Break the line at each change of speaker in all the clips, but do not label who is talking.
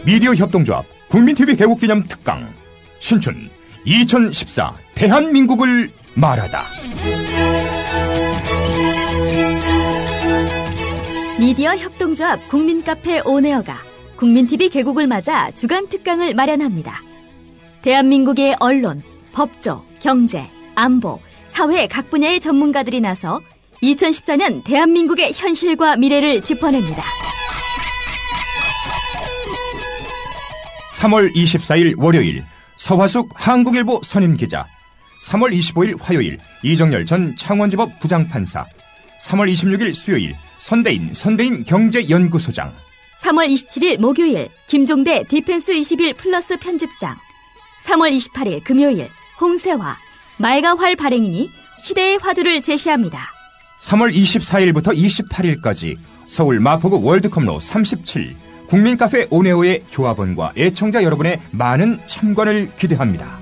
미디어 협동조합 국민TV 개국기념 특강 신춘 2014 대한민국을 말하다.
미디어 협동조합 국민카페 온에어가 국민TV 개국을 맞아 주간 특강을 마련합니다. 대한민국의 언론, 법조, 경제, 안보, 사회 각 분야의 전문가들이 나서 2014년 대한민국의 현실과 미래를 짚어냅니다.
3월 24일 월요일 서화숙 한국일보 선임기자, 3월 25일 화요일 이정열 전 창원지법 부장판사, 3월 26일 수요일 선대인 경제연구소장,
3월 27일 목요일 김종대 디펜스 21 플러스 편집장, 3월 28일 금요일 홍세화 말과 활 발행인이 시대의 화두를 제시합니다.
3월 24일부터 28일까지 서울 마포구 월드컵로 37 국민카페 온에어의 조합원과 애청자 여러분의 많은 참관을 기대합니다.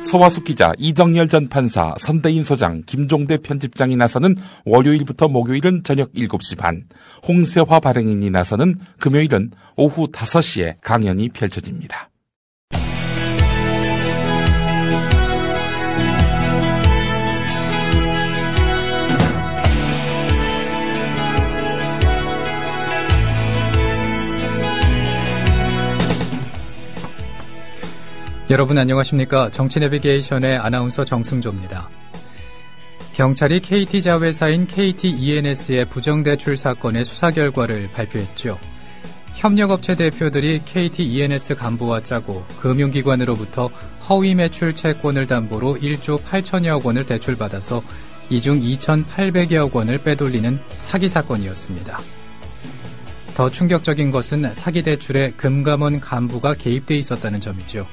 서화숙 기자, 이정열 전 판사, 선대인 소장, 김종대 편집장이 나서는 월요일부터 목요일은 저녁 7시 반, 홍세화 발행인이 나서는 금요일은 오후 5시에 강연이 펼쳐집니다.
여러분 안녕하십니까? 정치내비게이션의 아나운서 정승조입니다. 경찰이 KT 자회사인 KT ENS의 부정대출 사건의 수사 결과를 발표했죠. 협력업체 대표들이 KT ENS 간부와 짜고 금융기관으로부터 허위 매출 채권을 담보로 1조 8천여억 원을 대출받아서 이 중 2,800여억 원을 빼돌리는 사기 사건이었습니다. 더 충격적인 것은 사기 대출에 금감원 간부가 개입돼 있었다는 점이죠.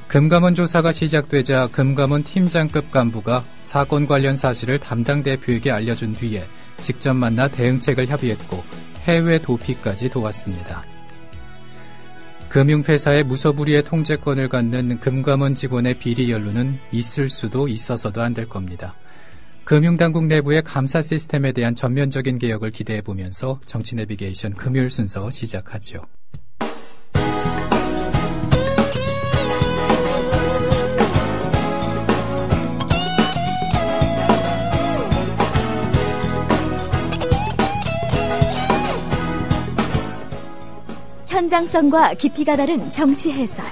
금감원 조사가 시작되자 금감원 팀장급 간부가 사건 관련 사실을 담당 대표에게 알려준 뒤에 직접 만나 대응책을 협의했고 해외 도피까지 도왔습니다. 금융회사의 무소불위의 통제권을 갖는 금감원 직원의 비리 연루는 있을 수도 있어서도 안 될 겁니다. 금융당국 내부의 감사 시스템에 대한 전면적인 개혁을 기대해보면서 정치내비게이션 금요일 순서 시작하죠.
현장성과 깊이가 다른 정치 해설.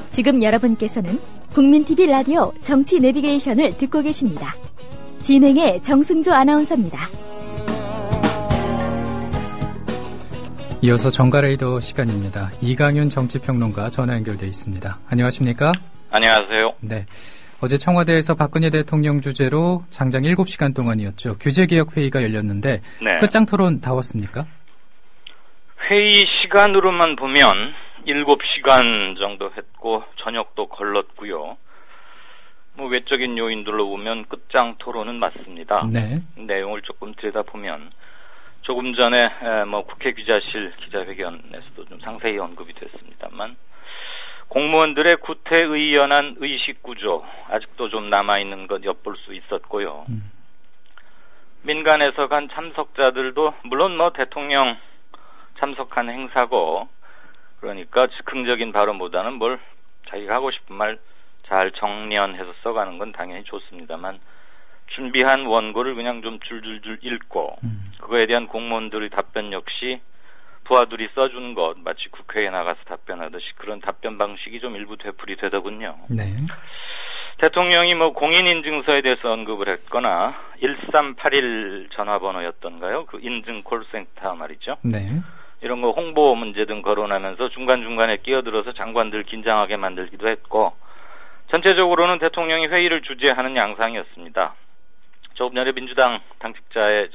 지금 여러분께서는 국민TV 라디오 정치 내비게이션을 듣고 계십니다. 진행의 정승조 아나운서입니다.
이어서 정가레이더 시간입니다. 이강윤 정치평론가 전화 연결돼 있습니다. 안녕하십니까?
안녕하세요.
네. 어제 청와대에서 박근혜 대통령 주재로 장장 7시간 동안이었죠. 규제개혁회의가 열렸는데
네.
끝장 토론 다웠습니까?
회의 시간으로만 보면 7시간 정도 했고 저녁도 걸렀고요. 외적인 요인들로 보면 끝장 토론은 맞습니다.
네.
내용을 조금 들여다보면 조금 전에 국회 기자실 기자회견에서도 좀 상세히 언급이 됐습니다만 공무원들의 구태의연한 의식구조 아직도 좀 남아있는 것 엿볼 수 있었고요. 민간에서 간 참석자들도 물론 대통령 참석한 행사고 그러니까 즉흥적인 발언보다는 뭘 자기가 하고 싶은 말 잘 정리해서 써가는 건 당연히 좋습니다만 준비한 원고를 그냥 좀 줄줄줄 읽고 그거에 대한 공무원들의 답변 역시 부하들이 써준 것 마치 국회에 나가서 답변하듯이 그런 답변 방식이 좀 일부 되풀이 되더군요.
네.
대통령이 공인인증서에 대해서 언급을 했거나 1381 전화번호였던가요? 그 인증 콜센터 말이죠.
네.
이런 거 홍보 문제 등 거론하면서 중간중간에 끼어들어서 장관들 긴장하게 만들기도 했고 전체적으로는 대통령이 회의를 주재하는 양상이었습니다. 조금 전에 민주당 당직자의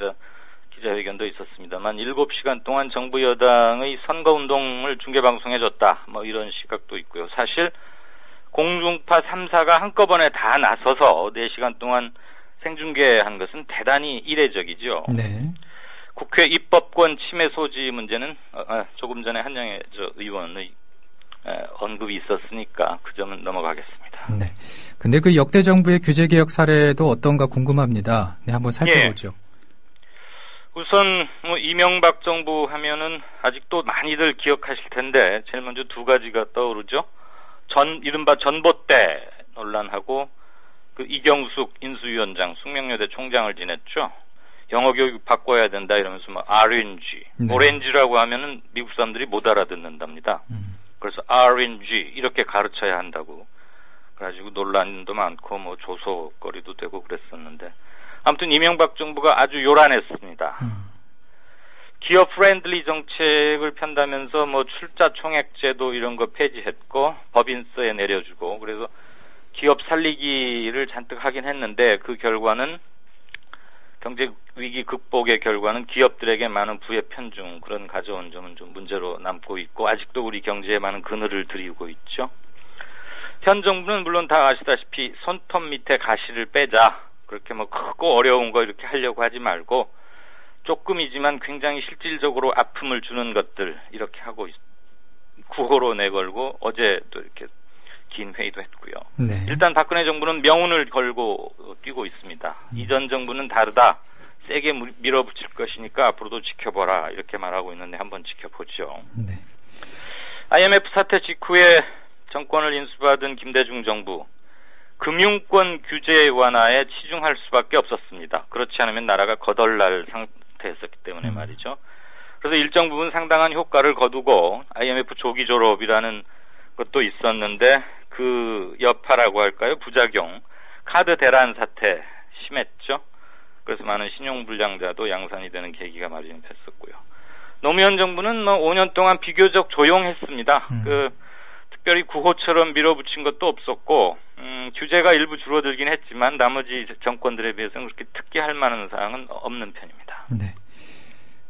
기자회견도 있었습니다만 7시간 동안 정부 여당의 선거운동을 중계방송해줬다. 이런 시각도 있고요. 사실 공중파 3사가 한꺼번에 다 나서서 4시간 동안 생중계한 것은 대단히 이례적이죠.
네.
국회 입법권 침해 소지 문제는 조금 전에 한영애 의원의 언급이 있었으니까 그 점은 넘어가겠습니다.
네. 근데 그 역대 정부의 규제 개혁 사례도 어떤가 궁금합니다. 네, 한번 살펴보죠.
우선 뭐 이명박 정부 하면은 아직도 많이들 기억하실 텐데 제일 먼저 두 가지가 떠오르죠. 이른바 전봇대 논란하고 그 이경숙 인수위원장 숙명여대 총장을 지냈죠. 영어 교육 바꿔야 된다 이러면서 막 RNG, 오렌지라고 하면은 미국 사람들이 못 알아듣는답니다. 그래서 RNG 이렇게 가르쳐야 한다고. 그래가지고 논란도 많고 뭐 조소거리도 되고 그랬었는데 아무튼 이명박 정부가 아주 요란했습니다. 기업 프렌들리 정책을 편다면서 뭐 출자 총액제도 이런 거 폐지했고 법인세에 내려주고 그래서 기업 살리기를 잔뜩 하긴 했는데 그 결과는 경제 위기 극복의 결과는 기업들에게 많은 부의 편중 그런 가져온 점은 좀 문제로 남고 있고 아직도 우리 경제에 많은 그늘을 들이고 있죠. 현 정부는 물론 다 아시다시피 손톱 밑에 가시를 빼자 그렇게 뭐 크고 어려운 거 이렇게 하려고 하지 말고 조금이지만 굉장히 실질적으로 아픔을 주는 것들 이렇게 하고 구호로 내걸고 어제도 이렇게 긴 회의도 했고요.
네.
일단 박근혜 정부는 명운을 걸고 뛰고 있습니다. 이전 정부는 다르다. 세게 밀어붙일 것이니까 앞으로도 지켜보라 이렇게 말하고 있는데 한번 지켜보죠.
네.
IMF 사태 직후에 정권을 인수받은 김대중 정부 금융권 규제 완화에 치중할 수밖에 없었습니다. 그렇지 않으면 나라가 거덜날 상태였었기 때문에 말이죠. 그래서 일정 부분 상당한 효과를 거두고 IMF 조기 졸업이라는 것도 있었는데 그 여파라고 할까요? 부작용, 카드 대란 사태 심했죠. 그래서 많은 신용불량자도 양산이 되는 계기가 마련됐었고요. 노무현 정부는 뭐 5년 동안 비교적 조용했습니다. 특별히 구호처럼 밀어붙인 것도 없었고 규제가 일부 줄어들긴 했지만 나머지 정권들에 비해서는 그렇게 특기할 만한 사항은 없는 편입니다.
네.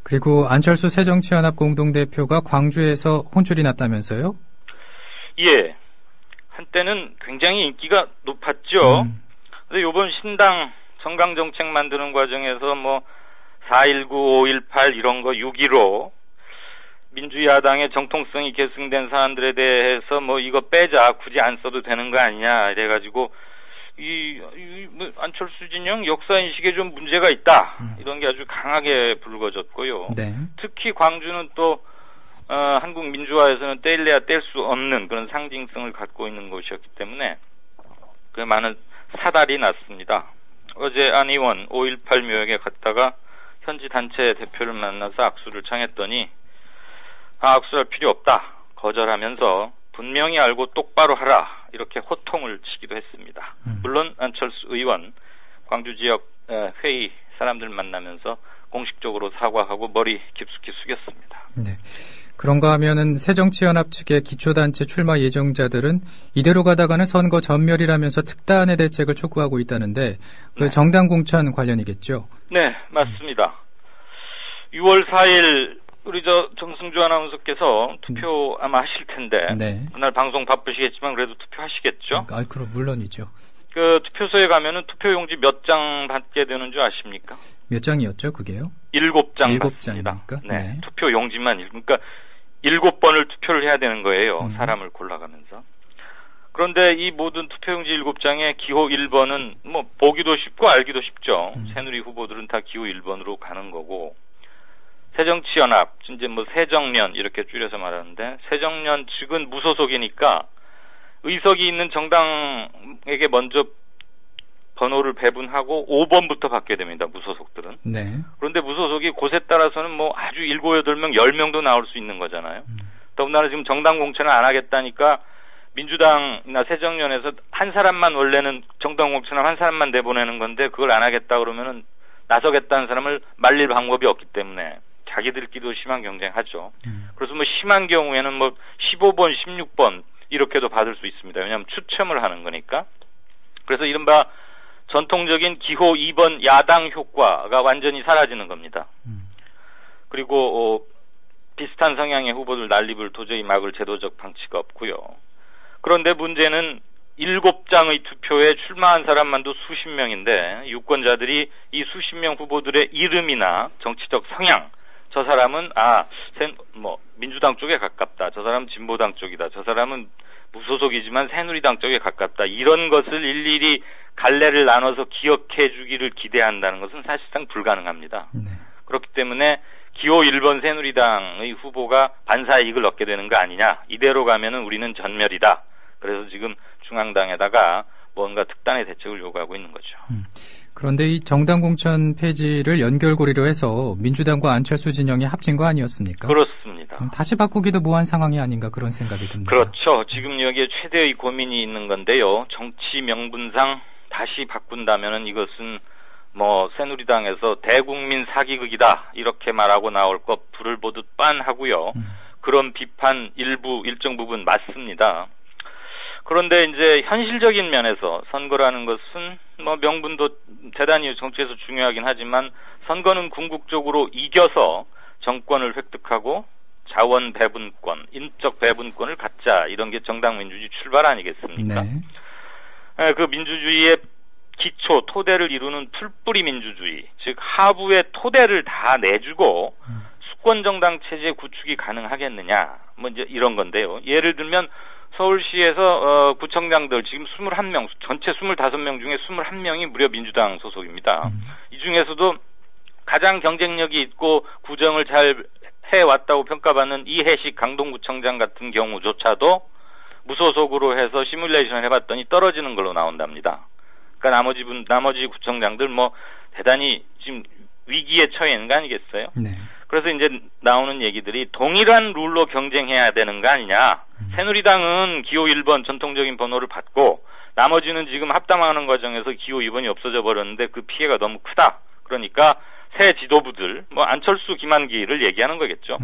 그리고 안철수 새정치연합 공동대표가 광주에서 혼쭐이 났다면서요?
예. 한때는 굉장히 인기가 높았죠. 근데 이번 신당 정강정책 만드는 과정에서 뭐 4.19, 5.18 이런 거 6.15 민주야당의 정통성이 계승된 사안들에 대해서 뭐 이거 빼자 굳이 안 써도 되는 거 아니냐 이래가지고 뭐 안철수 진영 역사인식에 좀 문제가 있다 이런 게 아주 강하게 불거졌고요.
네.
특히 광주는 또 한국 민주화에서는 떼일래야 뗄 수 없는 그런 상징성을 갖고 있는 곳이었기 때문에 그 많은 사달이 났습니다. 어제 안 의원 5.18 묘역에 갔다가 현지 단체 대표를 만나서 악수를 청했더니 악수할 필요 없다 거절하면서 분명히 알고 똑바로 하라 이렇게 호통을 치기도 했습니다. 물론 안철수 의원 광주 지역 회의 사람들 만나면서 공식적으로 사과하고 머리 깊숙이 숙였습니다.
네. 그런가 하면은 새정치연합 측의 기초단체 출마 예정자들은 이대로 가다가는 선거 전멸이라면서 특단의 대책을 촉구하고 있다는데 그
네.
정당 공천 관련이겠죠?
네, 맞습니다. 6월 4일 우리 정승주 아나운서께서 투표 아마 하실 텐데
네.
그날 방송 바쁘시겠지만 그래도 투표하시겠죠?
그럼 물론이죠.
그 투표소에 가면은 투표용지 몇 장 받게 되는 줄 아십니까?
몇 장이었죠, 그게요?
7장
7장입니까?
받습니다. 네,
네.
투표용지만 그러니까 7번을 투표를 해야 되는 거예요. 사람을 골라가면서. 그런데 이 모든 투표용지 7장의 기호 1번은 뭐 보기도 쉽고 알기도 쉽죠. 새누리 후보들은 다 기호 1번으로 가는 거고 새정치연합, 이제 뭐 새정련 이렇게 줄여서 말하는데 새정련 측은 무소속이니까 의석이 있는 정당에게 먼저 번호를 배분하고 5번부터 받게 됩니다. 무소속들은.
네.
그런데 무소속이 곳에 따라서는 뭐 아주 7, 8명, 10명도 나올 수 있는 거잖아요. 더군다나 지금 정당 공천을 안 하겠다니까 민주당이나 새정련에서 한 사람만 원래는 정당 공천을 한 사람만 내보내는 건데 그걸 안 하겠다 그러면은 나서겠다는 사람을 말릴 방법이 없기 때문에 자기들끼리도 심한 경쟁하죠. 그래서 뭐 심한 경우에는 뭐 15번, 16번 이렇게도 받을 수 있습니다. 왜냐하면 추첨을 하는 거니까. 그래서 이른바 전통적인 기호 2번 야당 효과가 완전히 사라지는 겁니다. 그리고 비슷한 성향의 후보들 난립을 도저히 막을 제도적 방치가 없고요. 그런데 문제는 7장의 투표에 출마한 사람만도 수십 명인데 유권자들이 이 수십 명 후보들의 이름이나 정치적 성향, 저 사람은 민주당 쪽에 가깝다, 저 사람은 진보당 쪽이다, 저 사람은 무소속이지만 새누리당 쪽에 가깝다, 이런 것을 일일이 갈래를 나눠서 기억해 주기를 기대한다는 것은 사실상 불가능합니다.
네.
그렇기 때문에 기호 1번 새누리당의 후보가 반사 이익을 얻게 되는 거 아니냐. 이대로 가면은 우리는 전멸이다. 그래서 지금 중앙당에다가 뭔가 특단의 대책을 요구하고 있는 거죠.
그런데 이 정당 공천 폐지를 연결고리로 해서 민주당과 안철수 진영이 합친 거 아니었습니까?
그렇습니다.
다시 바꾸기도 무한 상황이 아닌가 그런 생각이 듭니다.
그렇죠. 지금 여기에 최대의 고민이 있는 건데요. 정치 명분상 다시 바꾼다면은 이것은 뭐 새누리당에서 대국민 사기극이다 이렇게 말하고 나올 것 불을 보듯 빤하고요. 그런 비판 일정 부분 맞습니다. 그런데 이제 현실적인 면에서 선거라는 것은 뭐 명분도 대단히 정치에서 중요하긴 하지만 선거는 궁극적으로 이겨서 정권을 획득하고 자원 배분권, 인적 배분권을 갖자 이런 게 정당 민주주의 출발 아니겠습니까?
네.
그 민주주의의 기초, 토대를 이루는 풀뿌리 민주주의, 즉 하부의 토대를 다 내주고 수권 정당 체제 구축이 가능하겠느냐, 뭐 이제 이런 건데요. 예를 들면 서울시에서 구청장들 지금 21명, 전체 25명 중에 21명이 무려 민주당 소속입니다. 이 중에서도 가장 경쟁력이 있고 구정을 잘 해왔다고 평가받는 이해식 강동구청장 같은 경우조차도 무소속으로 해서 시뮬레이션을 해봤더니 떨어지는 걸로 나온답니다. 그러니까 나머지 구청장들 뭐 대단히 지금 위기에 처해 있는 거 아니겠어요?
네.
그래서 이제 나오는 얘기들이 동일한 룰로 경쟁해야 되는 거 아니냐. 새누리당은 기호 1번 전통적인 번호를 받고 나머지는 지금 합당하는 과정에서 기호 2번이 없어져 버렸는데 그 피해가 너무 크다. 그러니까 새 지도부들, 뭐 안철수, 김한기를 얘기하는 거겠죠.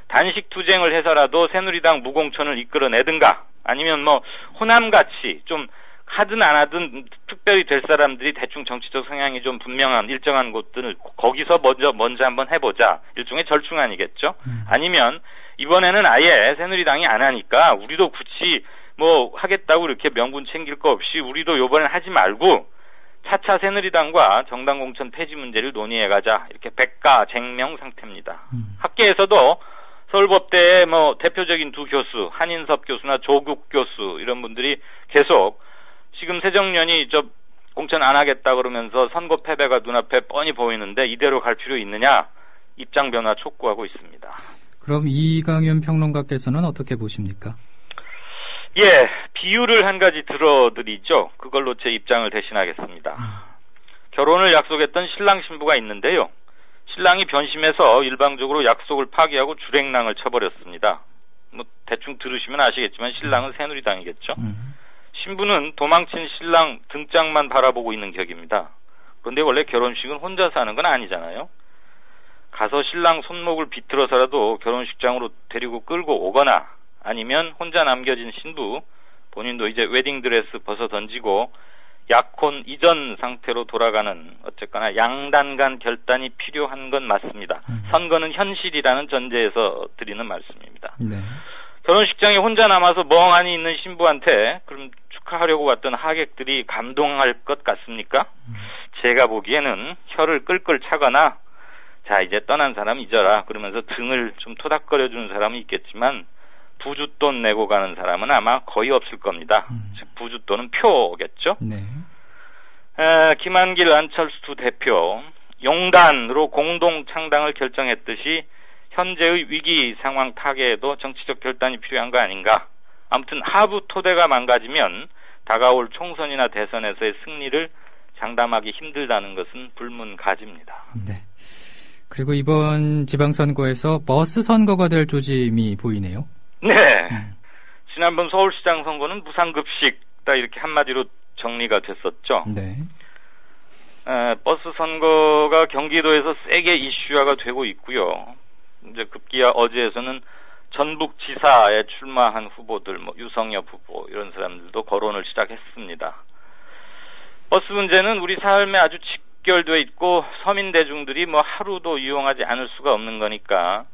단식 투쟁을 해서라도 새누리당 무공천을 이끌어내든가 아니면 뭐 호남같이 좀 하든 안 하든 특별히 될 사람들이 대충 정치적 성향이 좀 분명한 일정한 곳들을 거기서 먼저 한번 해보자. 일종의 절충 아니겠죠. 아니면 이번에는 아예 새누리당이 안 하니까 우리도 굳이 뭐 하겠다고 이렇게 명분 챙길 거 없이 우리도 이번엔 하지 말고 차차 새누리당과 정당 공천 폐지 문제를 논의해가자. 이렇게 백가쟁명 상태입니다. 학계에서도 서울법대의 뭐 대표적인 두 교수, 한인섭 교수나 조국 교수 이런 분들이 계속 지금 새정년이 공천 안 하겠다 그러면서 선거 패배가 눈앞에 뻔히 보이는데 이대로 갈 필요 있느냐 입장 변화 촉구하고 있습니다.
그럼 이강윤 평론가께서는 어떻게 보십니까?
예, 비유를 한 가지 들어드리죠. 그걸로 제 입장을 대신하겠습니다. 결혼을 약속했던 신랑 신부가 있는데요. 신랑이 변심해서 일방적으로 약속을 파기하고 주랭랑을 쳐버렸습니다. 뭐 대충 들으시면 아시겠지만 신랑은 새누리당이겠죠. 신부는 도망친 신랑 등짝만 바라보고 있는 격입니다. 그런데 원래 결혼식은 혼자서 하는 건 아니잖아요. 가서 신랑 손목을 비틀어서라도 결혼식장으로 데리고 끌고 오거나 아니면 혼자 남겨진 신부 본인도 이제 웨딩드레스 벗어 던지고 약혼 이전 상태로 돌아가는 어쨌거나 양단 간 결단이 필요한 건 맞습니다. 선거는 현실이라는 전제에서 드리는 말씀입니다.
네.
결혼식장에 혼자 남아서 멍하니 있는 신부한테 그럼 축하하려고 왔던 하객들이 감동할 것 같습니까? 제가 보기에는 혀를 끌끌 차거나 자 이제 떠난 사람 잊어라 그러면서 등을 좀 토닥거려주는 사람은 있겠지만 부주돈 내고 가는 사람은 아마 거의 없을 겁니다. 즉 부주돈은 표겠죠.
네.
김한길 안철수 두 대표 용단으로 공동 창당을 결정했듯이 현재의 위기 상황 타개에도 정치적 결단이 필요한 거 아닌가. 아무튼 하부 토대가 망가지면 다가올 총선이나 대선에서의 승리를 장담하기 힘들다는 것은 불문가지입니다.
네. 그리고 이번 지방선거에서 버스 선거가 될 조짐이 보이네요.
네. 지난번 서울시장 선거는 무상급식 딱 이렇게 한마디로 정리가 됐었죠.
네.
버스 선거가 경기도에서 세게 이슈화가 되고 있고요. 이제 급기야 어제에서는 전북지사에 출마한 후보들, 뭐 유성엽 후보 이런 사람들도 거론을 시작했습니다. 버스 문제는 우리 삶에 아주 직결돼 있고 서민 대중들이 뭐 하루도 이용하지 않을 수가 없는 거니까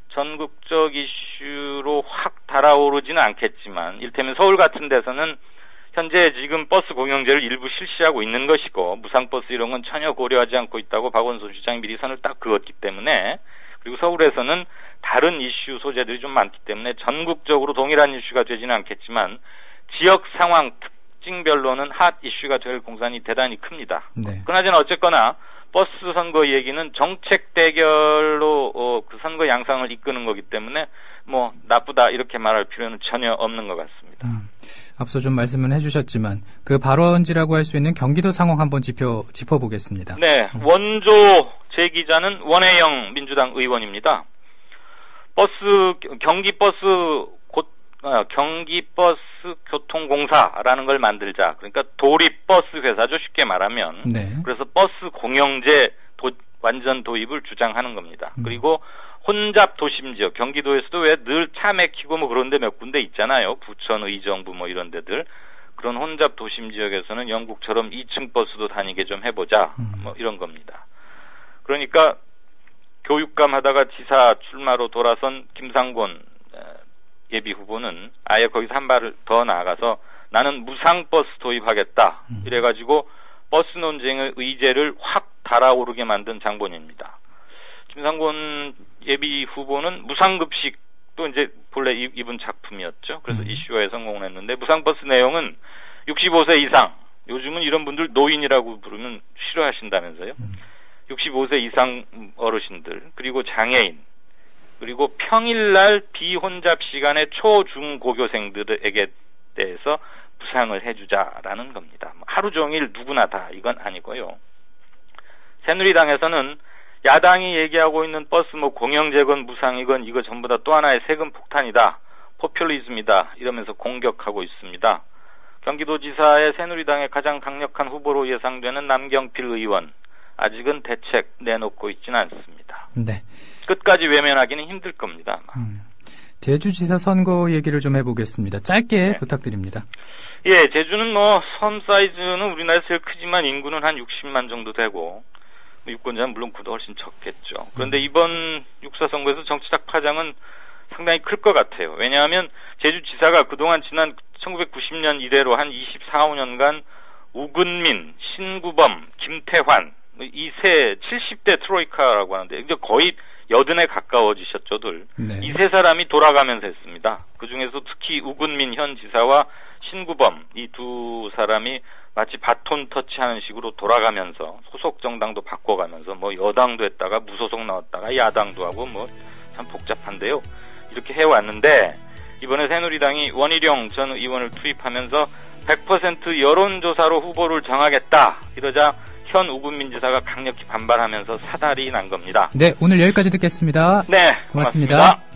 전국적 이슈로 확 달아오르지는 않겠지만 이를테면 서울 같은 데서는 현재 지금 버스 공영제를 일부 실시하고 있는 것이고 무상버스 이런 건 전혀 고려하지 않고 있다고 박원순 시장이 미리 선을 딱 그었기 때문에 그리고 서울에서는 다른 이슈 소재들이 좀 많기 때문에 전국적으로 동일한 이슈가 되지는 않겠지만 지역 상황 특징별로는 핫 이슈가 될 공산이 대단히 큽니다.
네.
그나저나 어쨌거나 버스 선거 얘기는 정책 대결로 그 선거 양상을 이끄는 거기 때문에 뭐 나쁘다 이렇게 말할 필요는 전혀 없는 것 같습니다.
앞서 좀 말씀은 해주셨지만 그 발원지라고 할 수 있는 경기도 상황 한번 짚어보겠습니다.
네, 원조 제 기자는 원혜영 민주당 의원입니다. 경기버스 교통공사라는 걸 만들자. 그러니까 도립버스 회사죠, 쉽게 말하면.
네.
그래서 버스 공영제 완전 도입을 주장하는 겁니다. 그리고 혼잡 도심지역, 경기도에서도 왜 늘 차 막히고 뭐 그런 데 몇 군데 있잖아요. 부천, 의정부 뭐 이런 데들. 그런 혼잡 도심지역에서는 영국처럼 2층 버스도 다니게 좀 해보자. 뭐 이런 겁니다. 그러니까 교육감 하다가 지사 출마로 돌아선 김상곤 예비 후보는 아예 거기서 한 발을 더 나아가서 나는 무상버스 도입하겠다. 이래가지고 버스 논쟁의 의제를 확 달아오르게 만든 장본인입니다. 김상곤 예비 후보는 무상급식도 이제 본래 이분 작품이었죠. 그래서 이슈화에 성공을 했는데 무상버스 내용은 65세 이상, 요즘은 이런 분들 노인이라고 부르면 싫어하신다면서요. 65세 이상 어르신들, 그리고 장애인, 그리고 평일날 비혼잡 시간에 초, 중, 고교생들에게 대해서 무상을 해주자라는 겁니다. 하루 종일 누구나 다 이건 아니고요. 새누리당에서는 야당이 얘기하고 있는 버스 뭐 공영제건 무상이건 이거 전부 다 또 하나의 세금 폭탄이다, 포퓰리즘이다 이러면서 공격하고 있습니다. 경기도지사의 새누리당의 가장 강력한 후보로 예상되는 남경필 의원, 아직은 대책 내놓고 있지는 않습니다.
네.
끝까지 외면하기는 힘들 겁니다.
제주지사 선거 얘기를 좀 해보겠습니다. 짧게 부탁드립니다.
예, 제주는 뭐 섬 사이즈는 우리나라에서 제일 크지만 인구는 한 60만 정도 되고 유권자는 물론 그보다 훨씬 적겠죠. 그런데 이번 육사 선거에서 정치적 파장은 상당히 클 것 같아요. 왜냐하면 제주지사가 그동안 지난 1990년 이래로 한 24, 5년간 우근민, 신구범, 김태환 이 세 70대 트로이카라고 하는데 이제 거의 80에 가까워지셨죠들.
네.
이 세 사람이 돌아가면서 했습니다. 그중에서 특히 우근민 현 지사와 신구범 이 두 사람이 마치 바톤 터치하는 식으로 돌아가면서 소속 정당도 바꿔가면서 뭐 여당도 했다가 무소속 나왔다가 야당도 하고 뭐 참 복잡한데요. 이렇게 해왔는데 이번에 새누리당이 원희룡 전 의원을 투입하면서 100% 여론조사로 후보를 정하겠다 이러자 현 우근민 지사가 강력히 반발하면서 사달이 난 겁니다.
네, 오늘 여기까지 듣겠습니다.
네,
고맙습니다.
고맙습니다.